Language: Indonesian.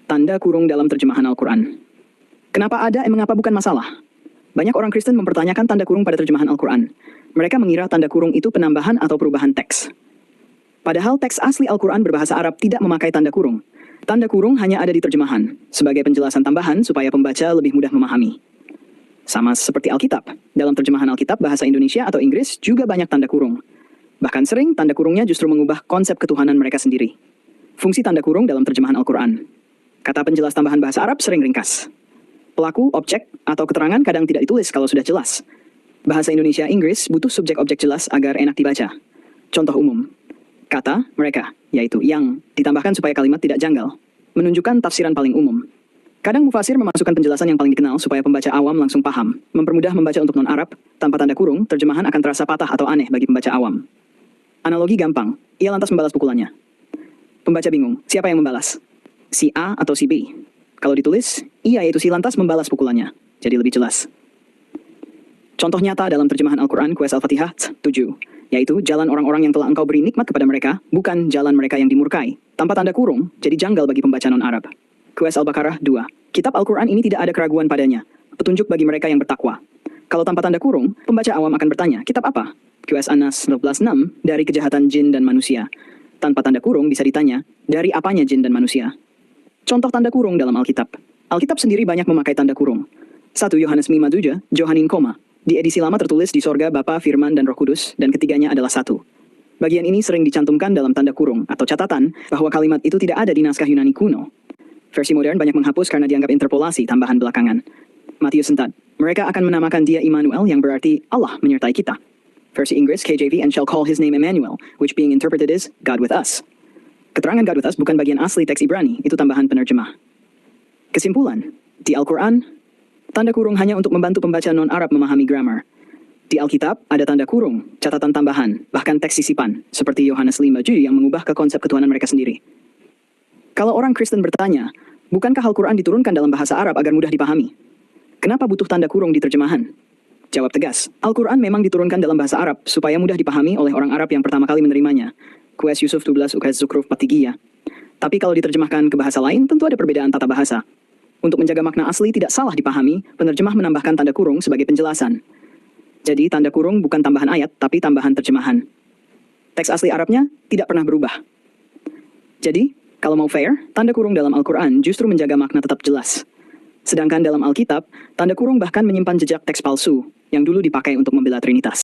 Tanda kurung dalam terjemahan Al-Quran. Kenapa ada dan mengapa bukan masalah? Banyak orang Kristen mempertanyakan tanda kurung pada terjemahan Al-Quran. Mereka mengira tanda kurung itu penambahan atau perubahan teks. Padahal teks asli Al-Quran berbahasa Arab tidak memakai tanda kurung. Tanda kurung hanya ada di terjemahan, sebagai penjelasan tambahan supaya pembaca lebih mudah memahami. Sama seperti Alkitab, dalam terjemahan Alkitab bahasa Indonesia atau Inggris juga banyak tanda kurung. Bahkan sering tanda kurungnya justru mengubah konsep ketuhanan mereka sendiri. Fungsi tanda kurung dalam terjemahan Al-Quran. Kata penjelas tambahan bahasa Arab sering ringkas. Pelaku, objek, atau keterangan kadang tidak ditulis kalau sudah jelas. Bahasa Indonesia-Inggris butuh subjek-objek jelas agar enak dibaca. Contoh umum. Kata, mereka, yaitu yang, ditambahkan supaya kalimat tidak janggal. Menunjukkan tafsiran paling umum. Kadang mufasir memasukkan penjelasan yang paling dikenal supaya pembaca awam langsung paham. Mempermudah membaca untuk non-Arab, tanpa tanda kurung, terjemahan akan terasa patah atau aneh bagi pembaca awam. Analogi gampang, ia lantas membalas pukulannya. Pembaca bingung, siapa yang membalas? Si A atau si B? Kalau ditulis, ia yaitu si lantas membalas pukulannya. Jadi lebih jelas. Contoh nyata dalam terjemahan Al-Quran Qur'an Al-Fatihah 7, yaitu jalan orang-orang yang telah engkau beri nikmat kepada mereka, bukan jalan mereka yang dimurkai. Tanpa tanda kurung, jadi janggal bagi pembaca non-Arab. Qur'an Al-Baqarah 2, kitab Al-Quran ini tidak ada keraguan padanya, petunjuk bagi mereka yang bertakwa. Kalau tanpa tanda kurung, pembaca awam akan bertanya, kitab apa? Qur'an An-Nas 12:6, dari kejahatan jin dan manusia. Tanpa tanda kurung bisa ditanya, dari apanya jin dan manusia? Contoh tanda kurung dalam Alkitab. Alkitab sendiri banyak memakai tanda kurung. 1 Yohanes 5:7, Johanin koma. Di edisi lama tertulis di sorga Bapa, Firman, dan Roh Kudus, dan ketiganya adalah satu. Bagian ini sering dicantumkan dalam tanda kurung atau catatan bahwa kalimat itu tidak ada di naskah Yunani kuno. Versi modern banyak menghapus karena dianggap interpolasi tambahan belakangan. Matius 4, mereka akan menamakan dia Immanuel yang berarti Allah menyertai kita. Versi Inggris KJV, and shall call his name Emmanuel, which being interpreted is God with us. Keterangan God with us bukan bagian asli teks Ibrani, itu tambahan penerjemah. Kesimpulan, di Al-Quran, tanda kurung hanya untuk membantu pembaca non-Arab memahami grammar. Di Alkitab, ada tanda kurung, catatan tambahan, bahkan teks sisipan, seperti Yohanes 5:7 yang mengubah ke konsep ketuhanan mereka sendiri. Kalau orang Kristen bertanya, bukankah Al-Quran diturunkan dalam bahasa Arab agar mudah dipahami? Kenapa butuh tanda kurung di terjemahan? Jawab tegas, Al-Quran memang diturunkan dalam bahasa Arab supaya mudah dipahami oleh orang Arab yang pertama kali menerimanya. Qur'an Yusuf 12 Ukaz Zukhruf 4 Tapi kalau diterjemahkan ke bahasa lain, tentu ada perbedaan tata bahasa. Untuk menjaga makna asli tidak salah dipahami, penerjemah menambahkan tanda kurung sebagai penjelasan. Jadi tanda kurung bukan tambahan ayat, tapi tambahan terjemahan. Teks asli Arabnya tidak pernah berubah. Jadi, kalau mau fair, tanda kurung dalam Al-Quran justru menjaga makna tetap jelas. Sedangkan dalam Alkitab, tanda kurung bahkan menyimpan jejak teks palsu, yang dulu dipakai untuk membela Trinitas.